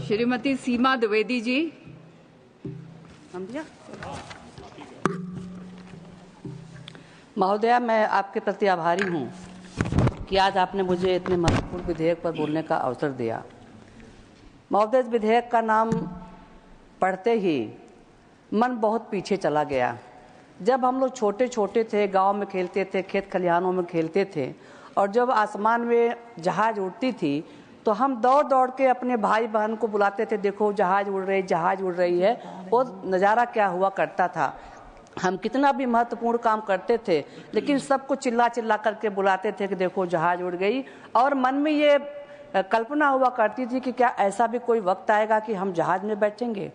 श्रीमती सीमा द्विवेदी जी। महोदया, मैं आपके प्रति आभारी हूँ कि आज आपने मुझे इतने महत्वपूर्ण विधेयक पर बोलने का अवसर दिया। महोदय, इस विधेयक का नाम पढ़ते ही मन बहुत पीछे चला गया। जब हम लोग छोटे छोटे थे, गांव में खेलते थे, खेत खलिहानों में खेलते थे, और जब आसमान में जहाज उड़ती थी तो हम दौड़ दौड़ के अपने भाई बहन को बुलाते थे, देखो जहाज उड़ रही है। वो नज़ारा क्या हुआ करता था। हम कितना भी महत्वपूर्ण काम करते थे, लेकिन सबको चिल्ला चिल्ला करके बुलाते थे कि देखो जहाज उड़ गई। और मन में ये कल्पना हुआ करती थी कि क्या ऐसा भी कोई वक्त आएगा कि हम जहाज में बैठेंगे।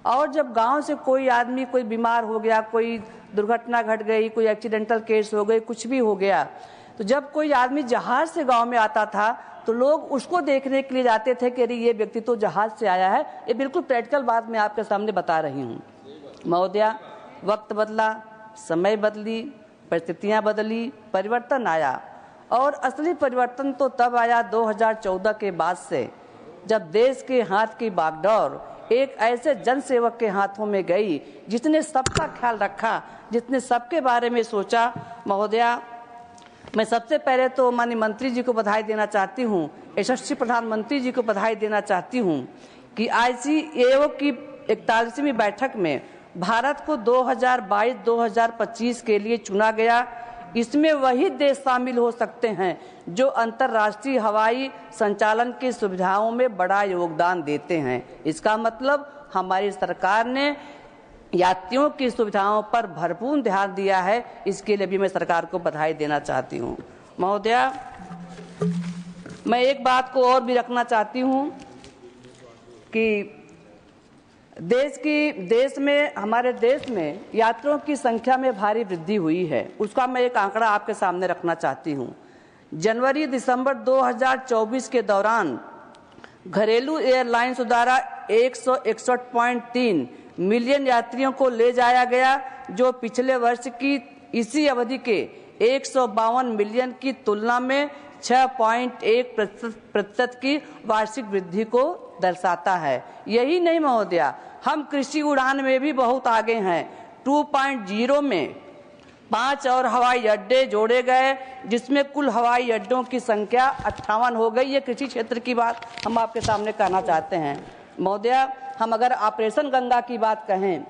और जब गांव से कोई आदमी कोई बीमार हो गया, कोई दुर्घटना घट गई, कोई एक्सीडेंटल केस हो गई, कुछ भी हो गया, तो जब कोई आदमी जहाज से गांव में आता था तो लोग उसको देखने के लिए जाते थे कि अरे ये व्यक्ति तो जहाज से आया है। ये बिल्कुल प्रैक्टिकल बात मैं आपके सामने बता रही हूँ। महोदया, वक्त बदला, समय बदली, परिस्थितियाँ बदली, परिवर्तन आया। और असली परिवर्तन तो तब आया 2014 के बाद से, जब देश के हाथ की बागडोर एक ऐसे जनसेवक के हाथों में गई जिसने सबका ख्याल रखा, जिसने सबके बारे में सोचा। महोदया, मैं सबसे पहले तो माननीय मंत्री जी को बधाई देना चाहती हूँ, यशस्वी प्रधानमंत्री जी को बधाई देना चाहती हूँ कि ICAO की 41वीं बैठक में भारत को 2022-2025 के लिए चुना गया। इसमें वही देश शामिल हो सकते हैं जो अंतर्राष्ट्रीय हवाई संचालन की सुविधाओं में बड़ा योगदान देते हैं। इसका मतलब हमारी सरकार ने यात्रियों की सुविधाओं पर भरपूर ध्यान दिया है। इसके लिए भी मैं सरकार को बधाई देना चाहती हूँ। महोदया, मैं एक बात को और भी रखना चाहती हूँ कि हमारे देश में यात्रियों की संख्या में भारी वृद्धि हुई है। उसका मैं एक आंकड़ा आपके सामने रखना चाहती हूँ। जनवरी-दिसंबर 2024 के दौरान घरेलू एयरलाइंस द्वारा 161.3 मिलियन यात्रियों को ले जाया गया, जो पिछले वर्ष की इसी अवधि के 152 मिलियन की तुलना में 6.1% की वार्षिक वृद्धि को दर्शाता है। यही नहीं महोदया, हम कृषि उड़ान में भी बहुत आगे हैं। 2.0 में 5 और हवाई अड्डे जोड़े गए, जिसमें कुल हवाई अड्डों की संख्या 58 हो गई। ये कृषि क्षेत्र की बात हम आपके सामने कहना चाहते हैं। महोदया, हम अगर ऑपरेशन गंगा की बात कहें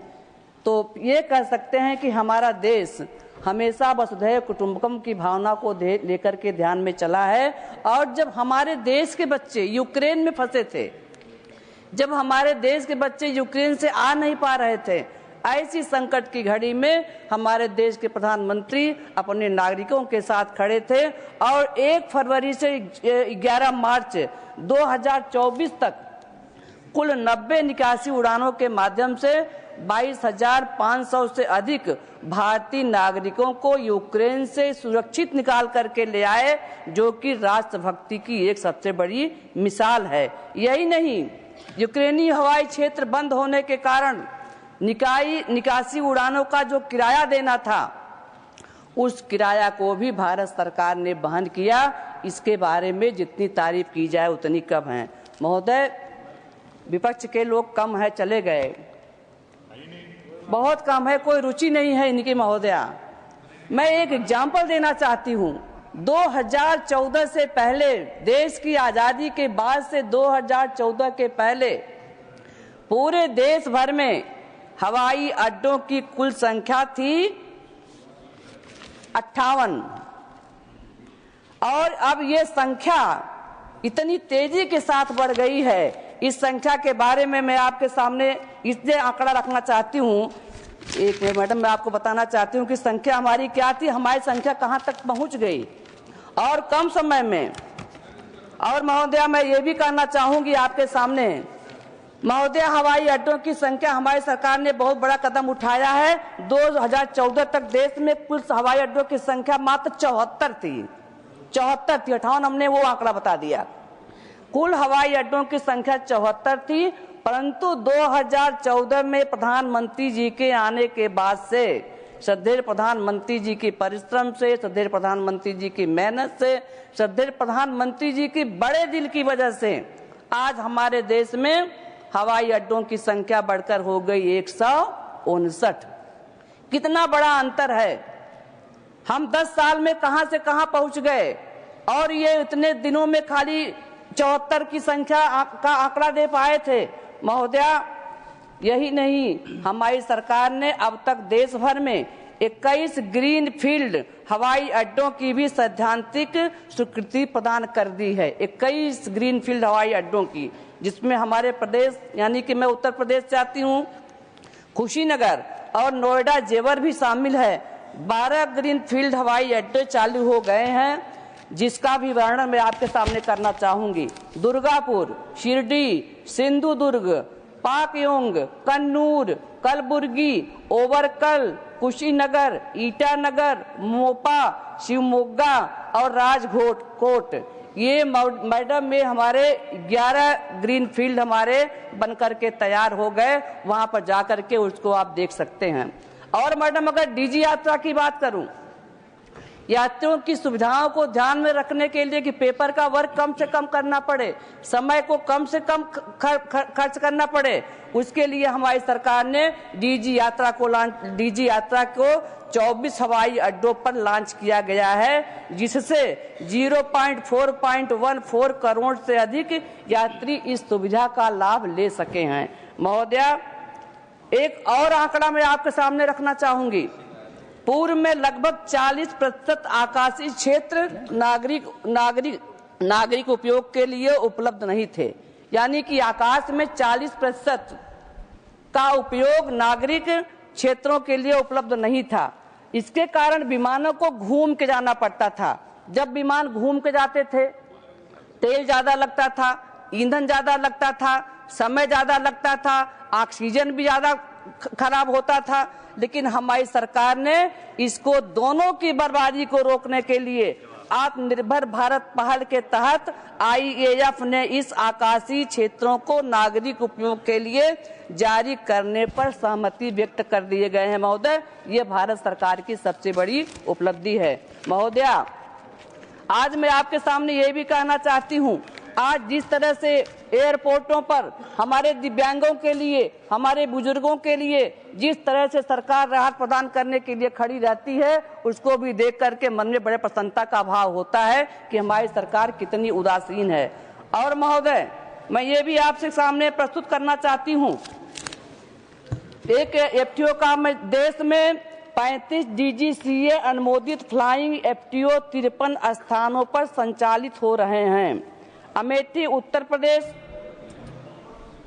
तो ये कह सकते हैं कि हमारा देश हमेशा वसुधैव कुटुंबकम की भावना को लेकर के ध्यान में चला है। और जब हमारे देश के बच्चे यूक्रेन में फंसे थे, जब हमारे देश के बच्चे यूक्रेन से आ नहीं पा रहे थे, ऐसी संकट की घड़ी में हमारे देश के प्रधानमंत्री अपने नागरिकों के साथ खड़े थे। और 1 फरवरी से 11 मार्च 2024 तक कुल 90 निकासी उड़ानों के माध्यम से 22,500 से अधिक भारतीय नागरिकों को यूक्रेन से सुरक्षित निकाल करके ले आए, जो कि राष्ट्रभक्ति की एक सबसे बड़ी मिसाल है। यही नहीं, यूक्रेनी हवाई क्षेत्र बंद होने के कारण निकासी उड़ानों का जो किराया देना था, उस किराया को भी भारत सरकार ने वहन किया। इसके बारे में जितनी तारीफ की जाए उतनी कम है। महोदय, विपक्ष के लोग कम है, चले गए, बहुत कम है, कोई रुचि नहीं है इनकी। महोदया, मैं एक एग्जाम्पल देना चाहती हूँ। 2014 से पहले, देश की आजादी के बाद से 2014 के पहले पूरे देश भर में हवाई अड्डों की कुल संख्या थी 58, और अब ये संख्या इतनी तेजी के साथ बढ़ गई है। इस संख्या के बारे में मैं आपके सामने इसलिए आंकड़ा रखना चाहती हूँ। एक मिनट मैडम, मैं आपको बताना चाहती हूँ कि संख्या हमारी क्या थी, हमारी संख्या कहाँ तक पहुँच गई और कम समय में। और महोदया, मैं ये भी कहना चाहूँगी आपके सामने, महोदया, हवाई अड्डों की संख्या हमारी सरकार ने बहुत बड़ा कदम उठाया है। 2014 तक देश में कुल हवाई अड्डों की संख्या मात्र 74 थी। 58 हमने वो आंकड़ा बता दिया। कुल हवाई अड्डों की संख्या 74 थी, परंतु 2014 में प्रधानमंत्री जी के आने के बाद से, श्रद्धेय प्रधानमंत्री जी की परिश्रम से, श्रद्धेय प्रधानमंत्री जी की मेहनत से, श्रद्धेय प्रधानमंत्री जी की बड़े दिल की वजह से आज हमारे देश में हवाई अड्डों की संख्या बढ़कर हो गई 159। कितना बड़ा अंतर है। हम 10 साल में कहां से कहां पहुंच गए और ये इतने दिनों में खाली 74 की संख्या का आंकड़ा दे पाए थे। महोदया, यही नहीं, हमारी सरकार ने अब तक देश भर में 21 ग्रीन फील्ड हवाई अड्डों की भी सैद्धांतिक स्वीकृति प्रदान कर दी है। 21 ग्रीन फील्ड हवाई अड्डों की, जिसमें हमारे प्रदेश यानी कि मैं उत्तर प्रदेश से आती हूँ, कुशीनगर और नोएडा जेवर भी शामिल है। 12 ग्रीन फील्ड हवाई अड्डे चालू हो गए हैं, जिसका भी वर्णन मैं आपके सामने करना चाहूंगी। दुर्गापुर, शिरडी, सिंधुदुर्ग, पाकयोंग, कन्नूर, कलबुर्गी, ओवरकल, कुशीनगर, ईटानगर, मोपा, शिवमोगा और राजकोट, ये मैडम में हमारे 11 ग्रीन फील्ड हमारे बनकर के तैयार हो गए। वहां पर जाकर के उसको आप देख सकते हैं। और मैडम, अगर डीजी यात्रा की बात करूं, यात्रियों की सुविधाओं को ध्यान में रखने के लिए कि पेपर का वर्क कम से कम करना पड़े, समय को कम से कम खर्च करना पड़े, उसके लिए हमारी सरकार ने डीजी यात्रा को 24 हवाई अड्डों पर लॉन्च किया गया है, जिससे 0.414 करोड़ से अधिक यात्री इस सुविधा का लाभ ले सके हैं। महोदया, एक और आंकड़ा मैं आपके सामने रखना चाहूंगी। पूर्व में लगभग 40% आकाशीय क्षेत्र नागरिक उपयोग के लिए उपलब्ध नहीं थे, यानी कि आकाश में 40% का उपयोग नागरिक क्षेत्रों के लिए उपलब्ध नहीं था। इसके कारण विमानों को घूम के जाना पड़ता था। जब विमान घूम के जाते थे, तेल ज्यादा लगता था, ईंधन ज्यादा लगता था, समय ज्यादा लगता था, ऑक्सीजन भी ज्यादा खराब होता था। लेकिन हमारी सरकार ने इसको दोनों की बर्बादी को रोकने के लिए आत्मनिर्भर भारत पहल के तहत IAF ने इस आकाशीय क्षेत्रों को नागरिक उपयोग के लिए जारी करने पर सहमति व्यक्त कर दिए गए हैं। महोदय, ये भारत सरकार की सबसे बड़ी उपलब्धि है। महोदया, आज मैं आपके सामने ये भी कहना चाहती हूँ, आज जिस तरह से एयरपोर्टों पर हमारे दिव्यांगों के लिए, हमारे बुजुर्गों के लिए जिस तरह से सरकार राहत प्रदान करने के लिए खड़ी रहती है, उसको भी देख करके मन में बड़े प्रसन्नता का भाव होता है कि हमारी सरकार कितनी उदासीन है। और महोदय, मैं ये भी आपसे सामने प्रस्तुत करना चाहती हूँ, एक FTO का देश में 35 DGCA अनुमोदित फ्लाइंग FTO 53 स्थानों पर संचालित हो रहे हैं। अमेठी उत्तर प्रदेश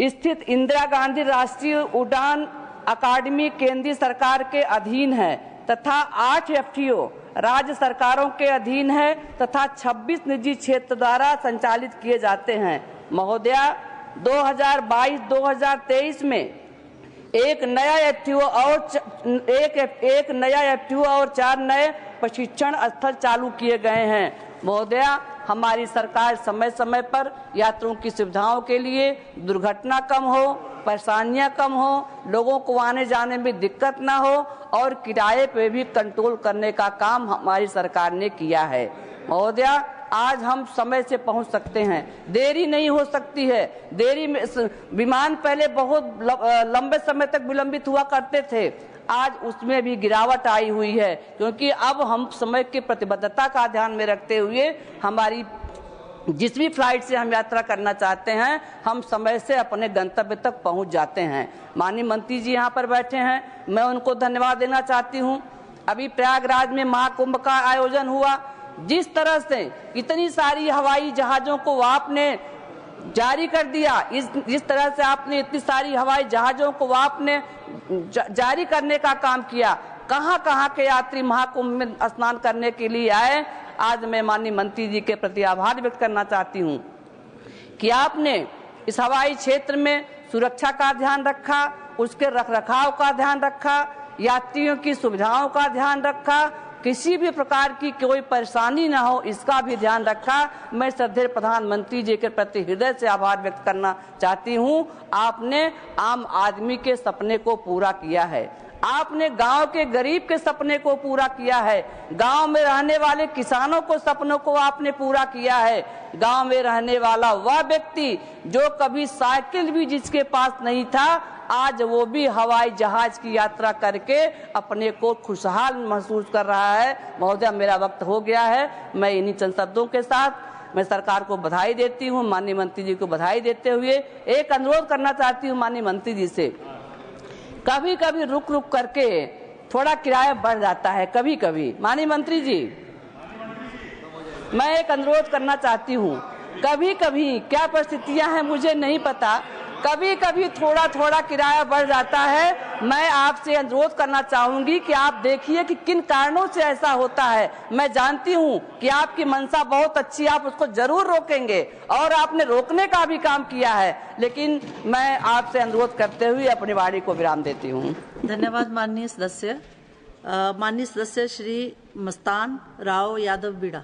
स्थित इंदिरा गांधी राष्ट्रीय उड़ान अकादमी केंद्रीय सरकार के अधीन है तथा 8 FTO राज्य सरकारों के अधीन है तथा 26 निजी क्षेत्र द्वारा संचालित किए जाते हैं। महोदया, 2022-2023 में एक नया FTO और 4 नए प्रशिक्षण स्थल चालू किए गए हैं। महोदया, हमारी सरकार समय समय पर यात्रियों की सुविधाओं के लिए दुर्घटना कम हो, परेशानियां कम हो, लोगों को आने जाने में दिक्कत ना हो और किराए पे भी कंट्रोल करने का काम हमारी सरकार ने किया है। महोदया, आज हम समय से पहुंच सकते हैं, देरी नहीं हो सकती है। देरी में विमान पहले बहुत लंबे समय तक विलंबित हुआ करते थे, आज उसमें भी गिरावट आई हुई है, क्योंकि अब हम समय की प्रतिबद्धता का ध्यान में रखते हुए हमारी जिस भी फ्लाइट से हम यात्रा करना चाहते हैं, हम समय से अपने गंतव्य तक पहुंच जाते हैं। माननीय मंत्री जी यहाँ पर बैठे हैं, मैं उनको धन्यवाद देना चाहती हूँ। अभी प्रयागराज में महाकुंभ का आयोजन हुआ, जिस तरह से इतनी सारी हवाई जहाजों को आपने जारी कर दिया, जिस तरह से आपने इतनी सारी हवाई जहाजों को आपने जारी करने का काम किया, कहां कहां के यात्री महाकुंभ में स्नान करने के लिए आए। आज मैं माननीय मंत्री जी के प्रति आभार व्यक्त करना चाहती हूं कि आपने इस हवाई क्षेत्र में सुरक्षा का ध्यान रखा, उसके रखरखाव का ध्यान रखा, यात्रियों की सुविधाओं का ध्यान रखा, किसी भी प्रकार की कोई परेशानी ना हो इसका भी ध्यान रखा। मैं श्रद्धेय प्रधानमंत्री जी के प्रति हृदय से आभार व्यक्त करना चाहती हूं। आपने आम आदमी के सपने को पूरा किया है। आपने गांव के गरीब के सपने को पूरा किया है, गांव में रहने वाले किसानों को सपनों को आपने पूरा किया है। गांव में रहने वाला वह व्यक्ति जो कभी साइकिल भी जिसके पास नहीं था, आज वो भी हवाई जहाज की यात्रा करके अपने को खुशहाल महसूस कर रहा है। महोदय, मेरा वक्त हो गया है। मैं इन्हीं चंद शब्दों के साथ मैं सरकार को बधाई देती हूँ, माननीय मंत्री जी को बधाई देते हुए एक अनुरोध करना चाहती हूँ माननीय मंत्री जी से। कभी कभी रुक रुक करके थोड़ा किराया बढ़ जाता है, कभी कभी। माननीय मंत्री जी, मैं एक अनुरोध करना चाहती हूँ, कभी कभी क्या परिस्थितियां हैं मुझे नहीं पता, कभी कभी थोड़ा थोड़ा किराया बढ़ जाता है। मैं आपसे अनुरोध करना चाहूंगी कि आप देखिए कि किन कारणों से ऐसा होता है। मैं जानती हूं कि आपकी मंशा बहुत अच्छी, आप उसको जरूर रोकेंगे और आपने रोकने का भी काम किया है, लेकिन मैं आपसे अनुरोध करते हुए अपनी वाणी को विराम देती हूं। धन्यवाद माननीय सदस्य। माननीय सदस्य श्री मस्तान राव यादव बीड़ा।